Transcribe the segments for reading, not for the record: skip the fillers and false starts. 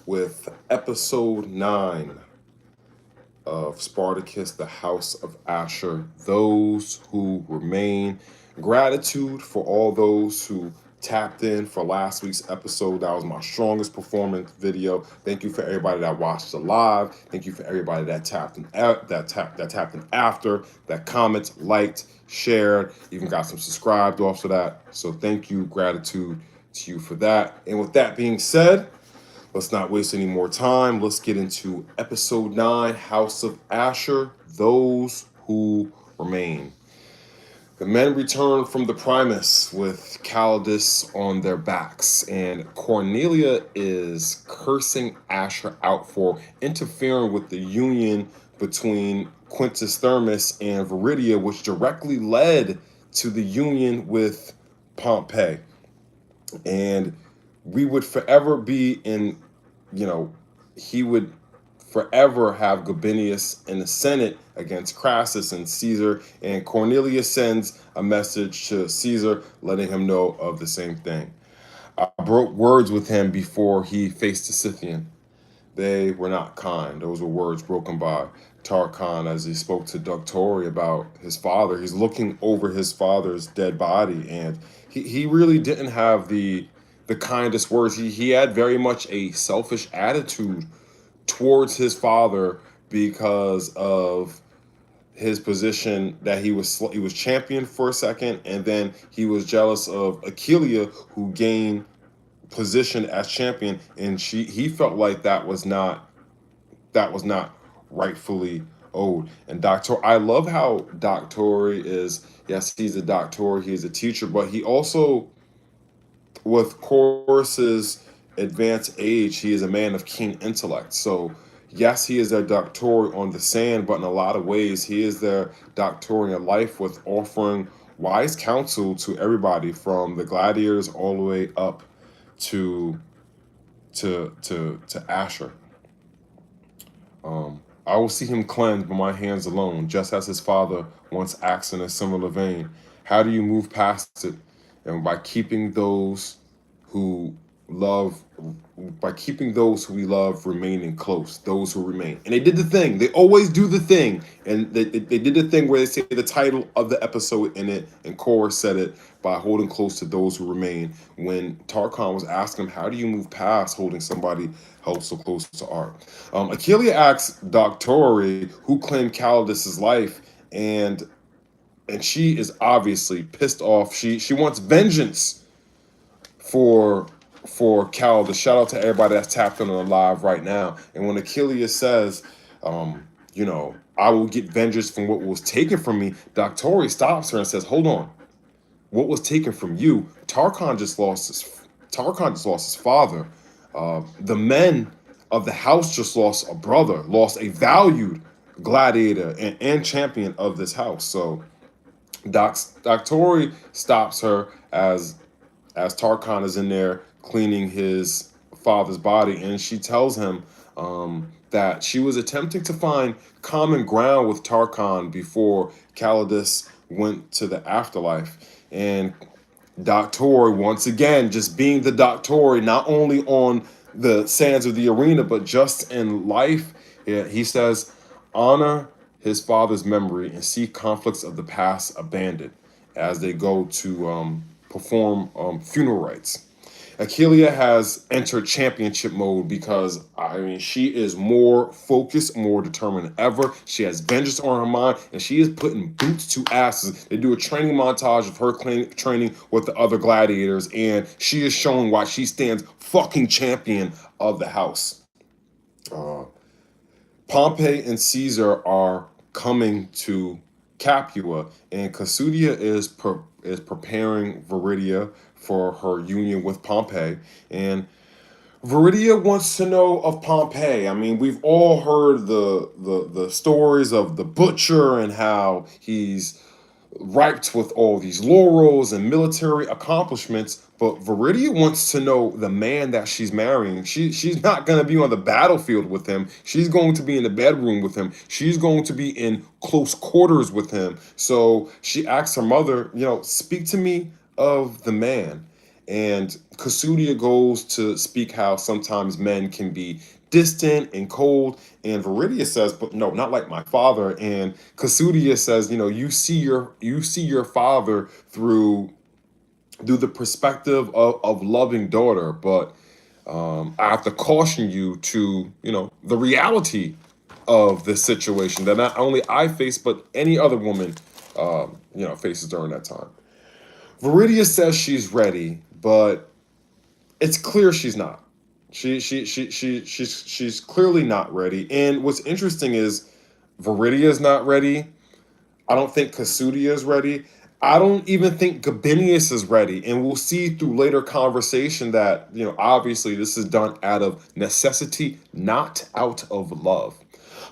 with episode 9 of Spartacus, the House of Ashur, those who remain. Gratitude for all those who tapped in for last week's episode. That was my strongest performance video. Thank you for everybody that watched the live. Thank you for everybody that tapped in tapped in after, that commented, liked, shared, even got some subscribed off of that. So thank you, gratitude to you for that. And with that being said, let's not waste any more time. Let's get into episode 9, House of Ashur, those who remain. The men return from the Primus with Calidus on their backs, and Cornelia is cursing Ashur out for interfering with the union between Quintus Thermus and Viridia, which directly led to the union with Pompey. And we would forever be in, he would forever have Gabinius in the Senate against Crassus and Caesar, and Cornelius sends a message to Caesar letting him know of the same thing. I broke words with him before he faced the Scythian. They were not kind. Those were words broken by Tarchon as he spoke to Doctori about his father. He's looking over his father's dead body, and he really didn't have the kindest words. He had very much a selfish attitude towards his father because of his position that he was champion for a second, and then he was jealous of Aquilia, who gained position as champion, and he felt like that was not rightfully owed. And I love how Doctori is, yes, he's a doctor, he's a teacher, but he also, with Chorus's advanced age, he is a man of keen intellect. So yes, he is their doctor on the sand, but in a lot of ways, he is their doctor in life, with offering wise counsel to everybody from the gladiators all the way up to Ashur. I will see him cleansed by my hands alone, just as his father once asked in a similar vein. How do you move past it? And by keeping those who we love remaining close, those who remain. And they did the thing. They always do the thing. And they did the thing where they say the title of the episode in it, and Korra said it, by holding close to those who remain. When Tarchon was asking him, how do you move past holding somebody held so close to art? Aquilia asks Doctori who claimed Calidus's life, and she is obviously pissed off. She wants vengeance for Calidus. Shout out to everybody that's tapped in on the live right now. And when Aquilia says, I will get vengeance from what was taken from me, Doctori stops her and says, hold on. What was taken from you? Tarchon just lost his father. The men of the house just lost a brother, lost a valued gladiator and champion of this house. So Doctori stops her as Tarchon is in there cleaning his father's body, and she tells him that she was attempting to find common ground with Tarchon before Calidus went to the afterlife. And Doctori, once again, just being the Doctori, not only on the sands of the arena, but just in life, he says, honor his father's memory and see conflicts of the past abandoned as they go to perform funeral rites. Aquilia has entered championship mode because, she is more focused, more determined than ever. She has vengeance on her mind, and she is putting boots to asses. They do a training montage of her training with the other gladiators, and she is showing why she stands fucking champion of the house. Pompey and Caesar are coming to Capua, and Cassudia is preparing Viridia for her union with Pompey. And Viridia wants to know of Pompey. We've all heard the stories of the butcher and how he's ripe with all these laurels and military accomplishments, but Viridia wants to know the man that she's marrying. She's not going to be on the battlefield with him. She's going to be in the bedroom with him. She's going to be in close quarters with him. So she asks her mother, speak to me of the man. And Kasudia goes to speak how sometimes men can be distant and cold. And Viridia says, but no, not like my father. And Kasudia says, you see your father through the perspective of loving daughter, but I have to caution you to, the reality of this situation that not only I face, but any other woman, faces during that time. Viridia says she's ready, but it's clear she's not. She's clearly not ready. And what's interesting is Viridia is not ready. I don't think Kasudia is ready. I don't even think Gabinius is ready. And we'll see through later conversation that, obviously this is done out of necessity, not out of love.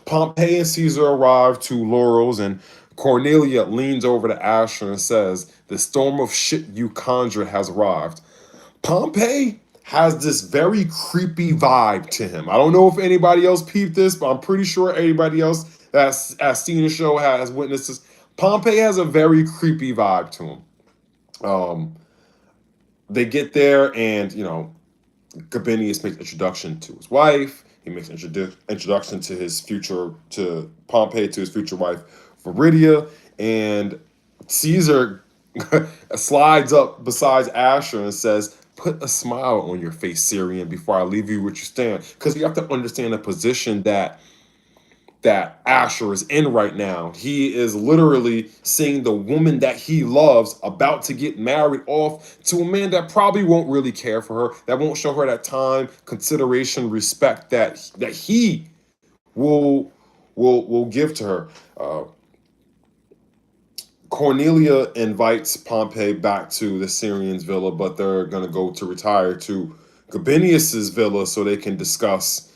Pompey and Caesar arrive to Laurel's, and Cornelia leans over to Ashur and says, "The storm of shit you conjured has arrived." Pompey has this very creepy vibe to him. I don't know if anybody else peeped this, but I'm pretty sure everybody else that's seen the show has witnessed this. Pompey has a very creepy vibe to him. They get there, and Gabinius makes introduction to his wife. He makes introduction to Pompey, to his future wife, Viridia, and Caesar slides up beside Ashur and says, "Put a smile on your face, Syrian, before I leave you where you stand." Because you have to understand the position that Ashur is in right now. He is literally seeing the woman that he loves about to get married off to a man that probably won't really care for her, that won't show her that time, consideration, respect that he will give to her. Cornelia invites Pompey back to the Syrian's villa, but they're going to go to retire to Gabinius's villa so they can discuss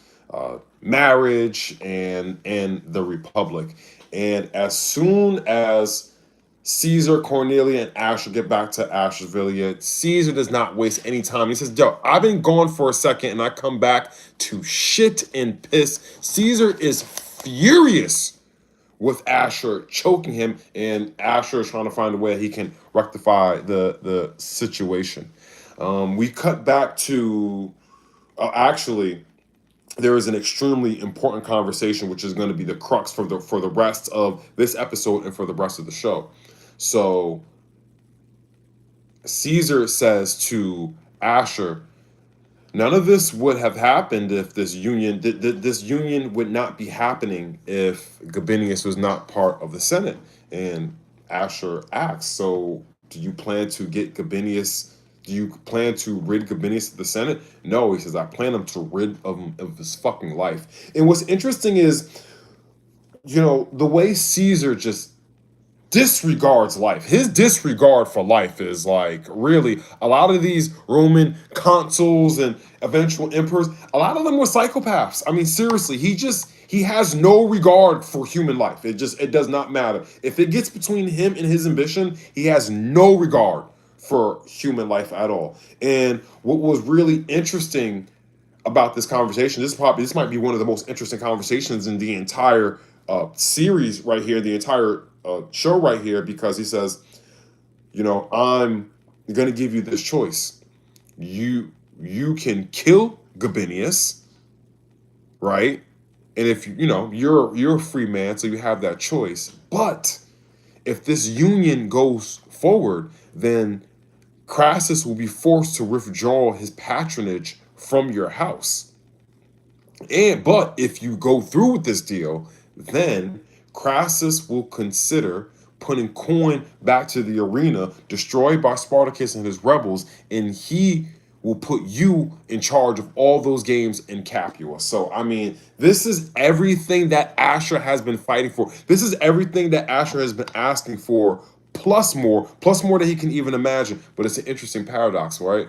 marriage and the Republic. And as soon as Caesar, Cornelia, and Ashur get back to Ashur's villa, Caesar does not waste any time. He says, "Yo, I've been gone for a second and I come back to shit and piss." Caesar is furious with Ashur choking him, and Ashur is trying to find a way he can rectify the situation. We cut back to actually there is an extremely important conversation, which is going to be the crux for the rest of this episode and for the rest of the show. So Caesar says to Ashur, none of this would have happened if this union would not be happening if Gabinius was not part of the Senate. And Ashur asks, "So do you plan to get Gabinius? Do you plan to rid Gabinius of the Senate?" "No," he says, "I plan him to rid him of his fucking life." And what's interesting is, the way Caesar just disregards life. His disregard for life is like, really, a lot of these Roman consuls and eventual emperors, a lot of them were psychopaths. I mean, seriously, he has no regard for human life. It does not matter. If it gets between him and his ambition, he has no regard for human life at all. And what was really interesting about this conversation, this might be one of the most interesting conversations in the entire series right here, the entire show right here, because he says, "I'm going to give you this choice. You can kill Gabinius, right? And if you're a free man, so you have that choice. But if this union goes forward, then Crassus will be forced to withdraw his patronage from your house. But if you go through with this deal, then Crassus will consider putting coin back to the arena destroyed by Spartacus and his rebels, and he will put you in charge of all those games in Capua." So, I mean, this is everything that Ashur has been fighting for. This is everything that Ashur has been asking for, plus more than he can even imagine. But it's an interesting paradox, right?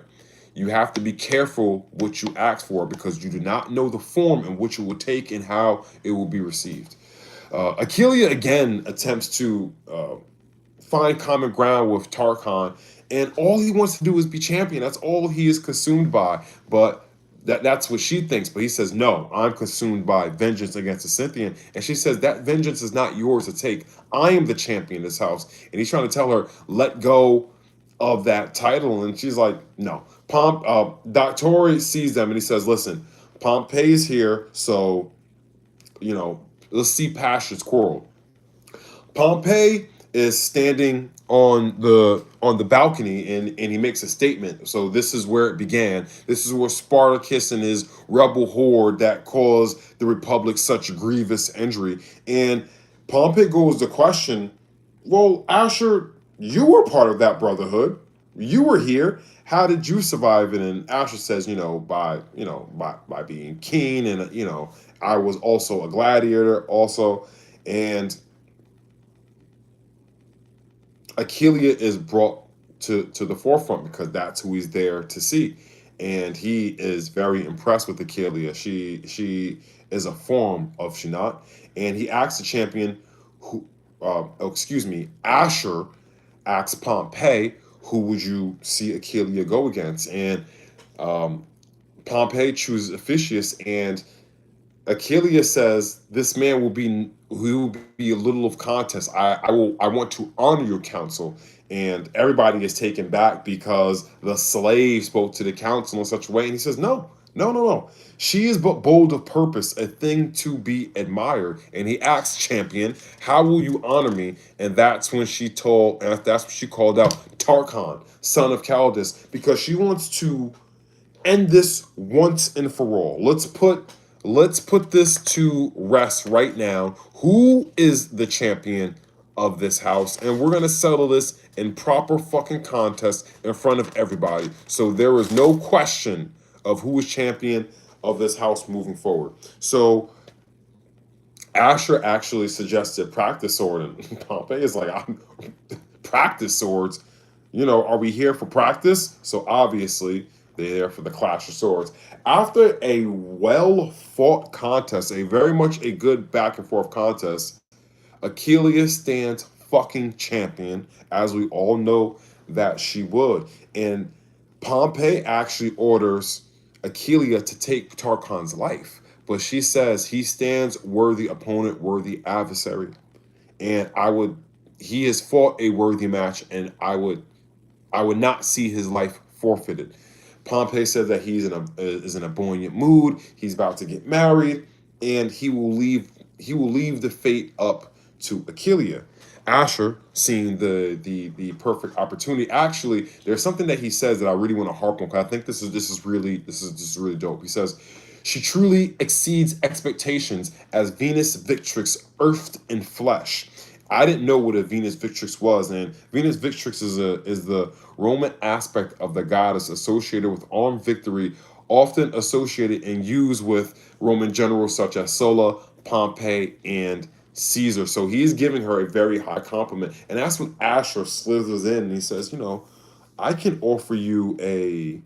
You have to be careful what you ask for, because you do not know the form in which it will take and how it will be received. Aquilia again attempts to find common ground with Tarchon, and all he wants to do is be champion. That's all he is consumed by. But that's what she thinks. But he says, "No, I'm consumed by vengeance against the Scythian." And she says, "That vengeance is not yours to take. I am the champion in this house." And he's trying to tell her, let go of that title. And she's like, no. Doctor sees them and he says, listen, Pompey's here, so, let's see Pastor's quarrel. Pompey is standing on the balcony and he makes a statement. So this is where it began. This is where Spartacus and his rebel horde that caused the Republic such grievous injury. And Pompey goes to question, well, Ashur, you were part of that brotherhood. You were here. How did you survive it? And Ashur says, by being keen, and I was also a gladiator also. And Achelia is brought to the forefront because that's who he's there to see, and he is very impressed with Achelia. She is a form of Shinat, and he asks the champion, Ashur asks Pompey, who would you see Achelia go against? And Pompey chooses Apicius, and Achelia says, "This man will be a little of contest. I want to honor your counsel." And everybody is taken back because the slave spoke to the council in such a way. And he says, "No, no, no, no. She is but bold of purpose, a thing to be admired." And he asks champion, "How will you honor me?" And that's when that's when she called out Tarchon, son of Chaldas, because she wants to end this once and for all. Let's put this to rest right now. Who is the champion of this house? And we're gonna settle this in proper fucking contest in front of everybody. So there is no question of who is champion of this house moving forward. So Ashur actually suggested practice sword, and Pompey is like, I'm practice swords. Are we here for practice? So obviously they're there for the clash of swords. After a well fought contest, a very much a good back and forth contest, Achelia stands fucking champion, as we all know that she would. And Pompey actually orders Achelia to take Tarchon's life, but she says he stands worthy opponent, worthy adversary, and he has fought a worthy match, and I would not see his life forfeited. Pompey said that is in a buoyant mood. He's about to get married, and he will leave the fate up to Achelia. Ashur, seeing the perfect opportunity, actually, there's something that he says that I really want to harp on, because I think this is really dope. He says, "She truly exceeds expectations as Venus Victrix, earthed in flesh." I didn't know what a Venus Victrix was, and Venus Victrix is the Roman aspect of the goddess associated with armed victory, often associated and used with Roman generals such as Sulla, Pompey, and Caesar. So he's giving her a very high compliment, and that's when Ashur slithers in and he says, I can offer you a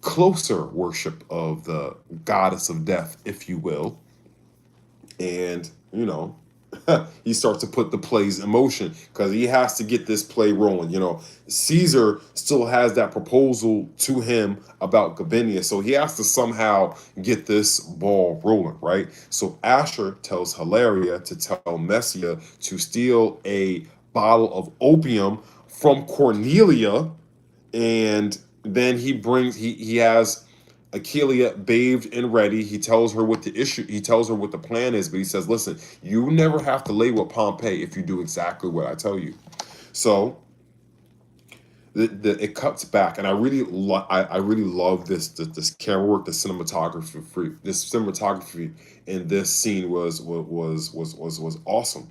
closer worship of the goddess of death, if you will. And he starts to put the plays in motion because he has to get this play rolling. Caesar still has that proposal to him about Gabinia, so he has to somehow get this ball rolling, right? So Ashur tells Hilaria to tell Messia to steal a bottle of opium from Cornelia, and then he has Achelia bathed and ready. He tells her what the plan is, but he says, listen, you never have to lay with Pompey if you do exactly what I tell you. So it cuts back, and I really love this camera work, the cinematography. This cinematography in this scene was awesome.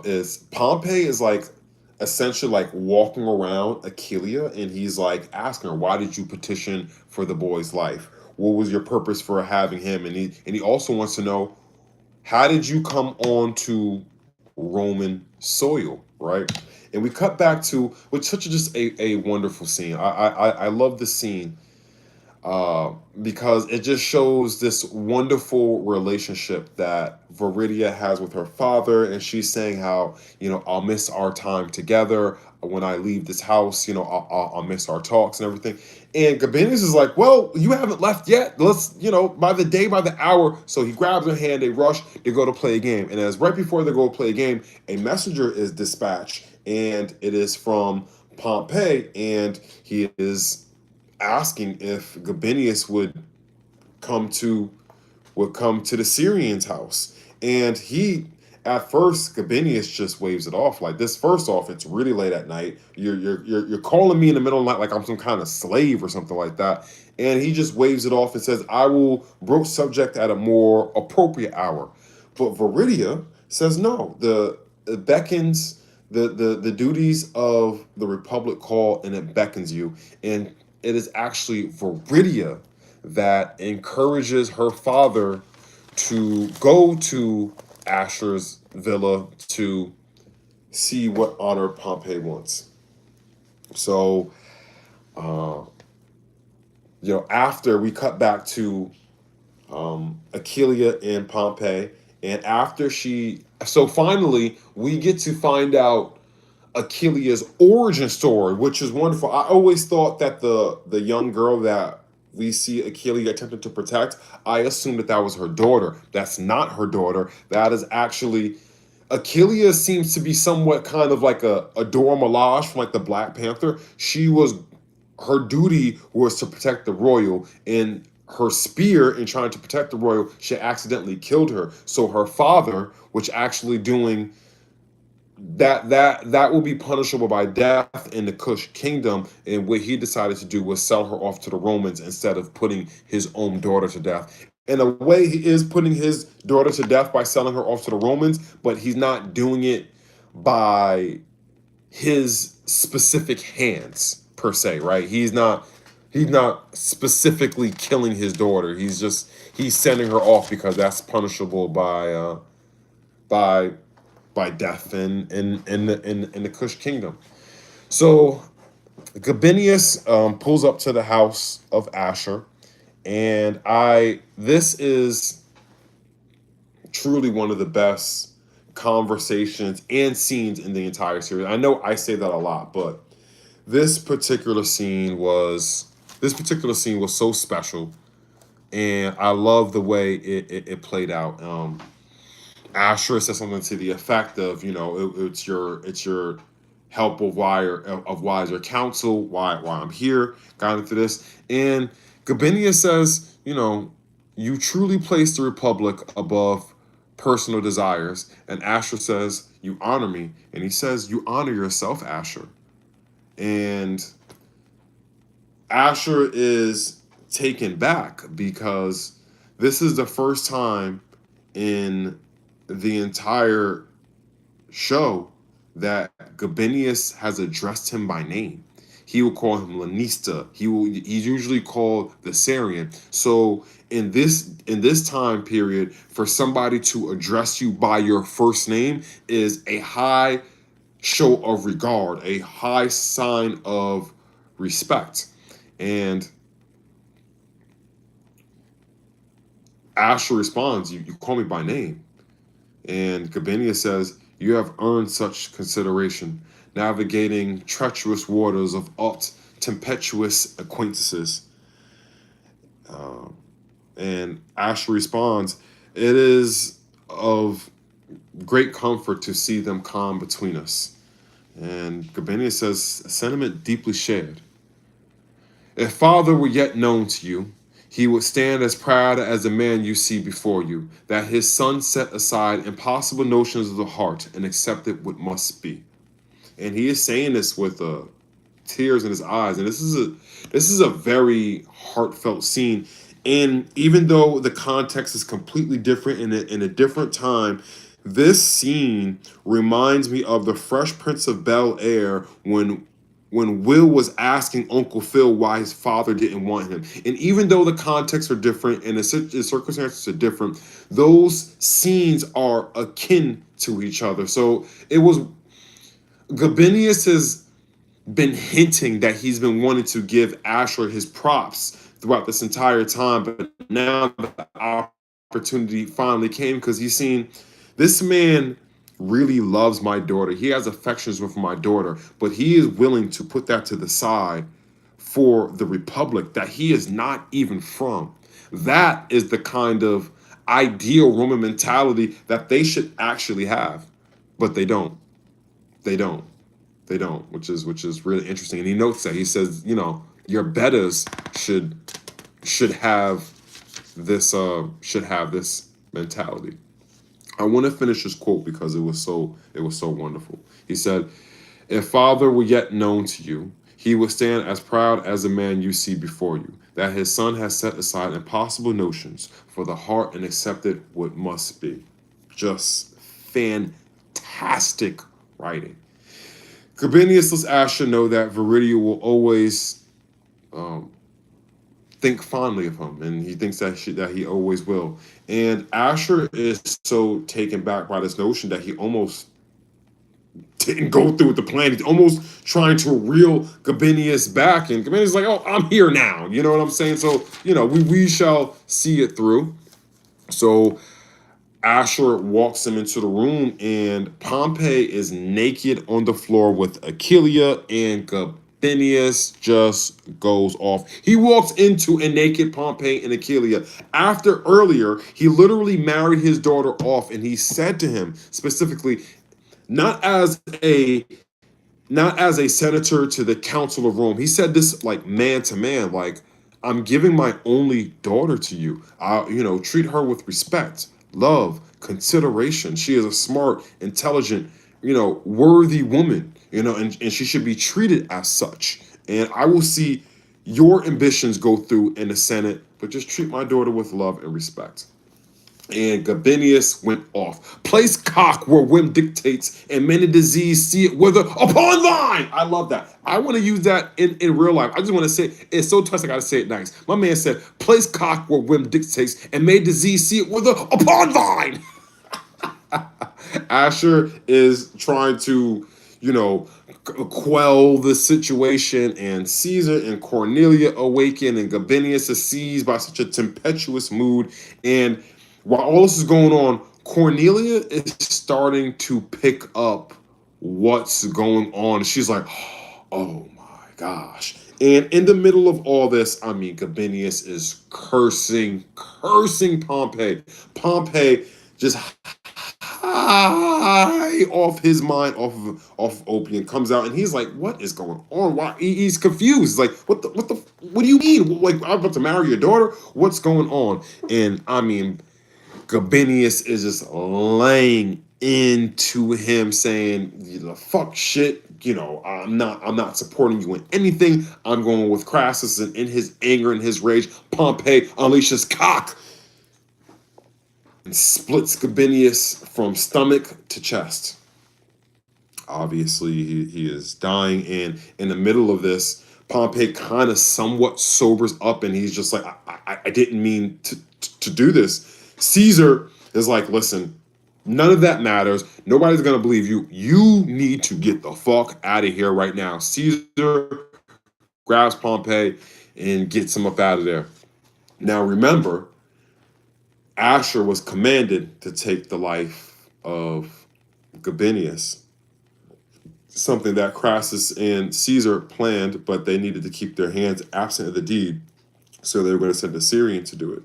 Is Pompey is like essentially like walking around Achelia, and he's like asking her, why did you petition for the boy's life? What was your purpose for having him? And he also wants to know, how did you come on to Roman soil, right? And we cut back to, which such just a wonderful scene. I love this scene. because it just shows this wonderful relationship that Viridia has with her father, and she's saying how, I'll miss our time together when I leave this house. I'll miss our talks and everything. And Gabinius is like, well, you haven't left yet. Let's, by the day, by the hour. So he grabs her hand, they rush, they go to play a game. And as right before they go to play a game, a messenger is dispatched, and it is from Pompey, and he is asking if Gabinius would come to the Syrian's house. And at first, Gabinius just waves it off like this. First off, it's really late at night. You're calling me in the middle of the night like I'm some kind of slave or something like that. And he just waves it off and says, I will broach subject at a more appropriate hour. But Viridia says no. It beckons the duties of the Republic call, and it beckons you. And it is actually Viridia that encourages her father to go to Ashur's villa to see what honor Pompey wants. So, after we cut back to Aquileia and Pompey, and so finally we get to find out Aquileia's origin story, which is wonderful. I always thought that the young girl that we see Aquileia attempting to protect, I assumed that was her daughter. That's not her daughter. That is actually Aquileia seems to be somewhat kind of like a Dora Milaje from like the Black Panther. Her duty was to protect the royal, and her spear in trying to protect the royal, she accidentally killed her. So her father, which actually doing that will be punishable by death in the Kush kingdom, and what he decided to do was sell her off to the Romans instead of putting his own daughter to death. In a way, he is putting his daughter to death by selling her off to the Romans, but he's not doing it by his specific hands per se, right? He's not specifically killing his daughter. He's sending her off because that's punishable by death in the Kush kingdom. So Gabinius pulls up to the house of Ashur, and this is truly one of the best conversations and scenes in the entire series. I know I say that a lot, but this particular scene was so special, and I love the way it played out. Ashur says something to the effect of, it's your help of wiser counsel, why I'm here, got into this. And Gabinius says, you truly place the Republic above personal desires. And Ashur says, you honor me. And he says, you honor yourself, Ashur. And Ashur is taken back because this is the first time in the entire show that Gabinius has addressed him by name. He will call him Lanista. He's usually called the Syrian. So in this time period, for somebody to address you by your first name is a high show of regard, a high sign of respect. And Ashur responds, you call me by name. And Gabinius says, you have earned such consideration, navigating treacherous waters of oft tempestuous acquaintances. And Ashur responds, it is of great comfort to see them calm between us. And Gabinius says, a sentiment deeply shared. If father were yet known to you, he would stand as proud as the man you see before you, that his son set aside impossible notions of the heart and accepted what must be. And he is saying this with tears in his eyes. And this is a very heartfelt scene. And even though the context is completely different in a different time, this scene reminds me of the Fresh Prince of Bel-Air when Will was asking Uncle Phil why his father didn't want him. And even though the contexts are different and the circumstances are different, those scenes are akin to each other. So Gabinius has been hinting that he's been wanting to give Ashur his props throughout this entire time, but now the opportunity finally came because he's seen this man really loves my daughter. He has affections with my daughter, but he is willing to put that to the side for the republic that he is not even from. That is the kind of ideal Roman mentality that they should actually have, but they don't. They don't. They don't, which is really interesting. And he notes that he says, your betters should have this mentality. I want to finish this quote because it was so wonderful. He said, "If Father were yet known to you, he would stand as proud as the man you see before you, that his son has set aside impossible notions for the heart and accepted what must be." Just fantastic writing. Gabinius lets Ashur know that Viridia will always um, think fondly of him, and he thinks that he always will. And Ashur is so taken back by this notion that he almost didn't go through with the plan. He's almost trying to reel Gabinius back, and Gabinius is like, "Oh, I'm here now." You know what I'm saying? So we shall see it through. So Ashur walks him into the room, and Pompey is naked on the floor with Achilea, and Gabinius just goes off. He walks into a naked Pompey and Achilea. After earlier, he literally married his daughter off, and he said to him specifically, not as a senator to the Council of Rome. He said this like man to man, like, "I'm giving my only daughter to you. Treat her with respect, love, consideration. She is a smart, intelligent, worthy woman, and she should be treated as such. And I will see your ambitions go through in the Senate, but just treat my daughter with love and respect." And Gabinius went off. "Place cock where whim dictates, and many disease see it wither upon thine." I love that. I want to use that in real life. I just want to say it's so touched. I gotta say it nice. My man said, "Place cock where whim dictates, and may disease see it wither upon thine." Ashur is trying to, quell the situation, and Caesar and Cornelia awaken, and Gabinius is seized by such a tempestuous mood. And while all this is going on, Cornelia is starting to pick up what's going on. She's like, "Oh my gosh." And in the middle of all this, Gabinius is cursing Pompey. Pompey just high off his mind, off opium, comes out, and he's like, "What is going on? Why?" He's confused. He's like, what do you mean? Like, I'm about to marry your daughter? What's going on?" And Gabinius is just laying into him, saying, "Fuck shit. I'm not supporting you in anything. I'm going with Crassus." And in his anger and his rage, Pompey unleashes cock and splits Gabinius from stomach to chest. Obviously, he is dying, and in the middle of this, Pompey kind of somewhat sobers up, and he's just like, I didn't mean to do this." Caesar is like, "Listen, none of that matters. Nobody's going to believe you. You need to get the fuck out of here right now." Caesar grabs Pompey and gets him up out of there. Now, remember, Ashur was commanded to take the life of Gabinius, something that Crassus and Caesar planned, but they needed to keep their hands absent of the deed, so they were going to send a Syrian to do it.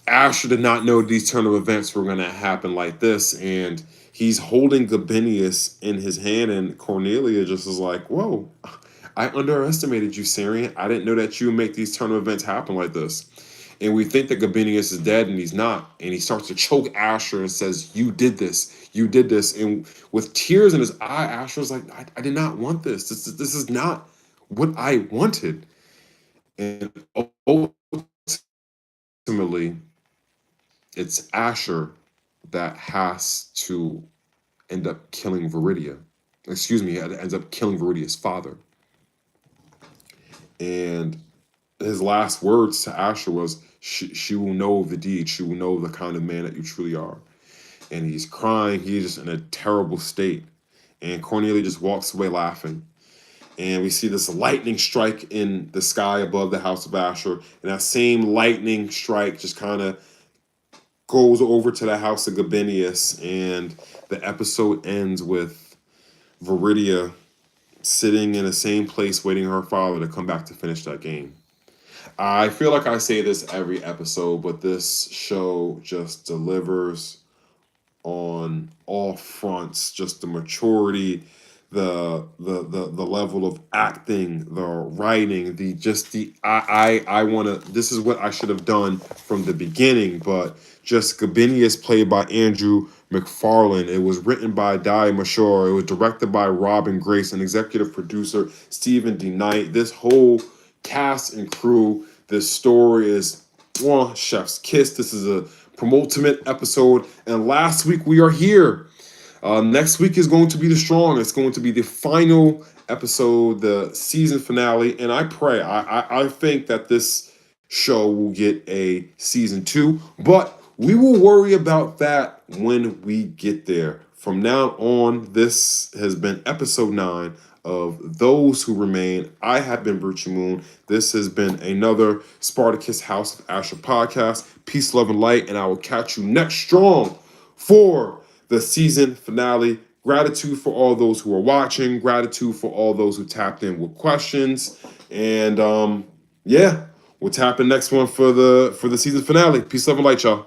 Ashur did not know these turn of events were going to happen like this, and he's holding Gabinius in his hand, and Cornelia just is like, "Whoa, I underestimated you, Syrian. I didn't know that you would make these turn of events happen like this." And we think that Gabinius is dead, and he's not. And he starts to choke Ashur and says, "You did this. You did this." And with tears in his eye, Ashur's like, I did not want this. This is not what I wanted." And ultimately, it's Ashur that has to end up killing Viridia. Excuse me, ends up killing Viridia's father. And his last words to Ashur was, she will know the deed. She will know the kind of man that you truly are." And he's crying. He's just in a terrible state. And Cornelia just walks away laughing. And we see this lightning strike in the sky above the house of Ashur. And that same lightning strike just kind of goes over to the house of Gabinius. And the episode ends with Viridia sitting in the same place waiting for her father to come back to finish that game. I feel like I say this every episode, but this show just delivers on all fronts. Just the maturity, the level of acting, the writing, I want to. This is what I should have done from the beginning, but just Gabinius, played by Andrew McFarlane. It was written by Di Mashore. It was directed by Robin Grace and executive producer Stephen D. Knight. This whole cast and crew. This story is chef's kiss. This is a penultimate episode, and last week we are here. Next week is going to be the strong. It's going to be the final episode, the season finale, and I pray, I think that this show will get a season 2, but we will worry about that when we get there. From now on, this has been episode 9 of Those Who Remain. I have been Bruce Moon. This has been another Spartacus House of Ashur podcast. Peace, love, and light, and I will catch you next strong for the season finale. Gratitude for all those who are watching. Gratitude for all those who tapped in with questions. And yeah, we'll tap in next one for the season finale. Peace, love, and light, y'all.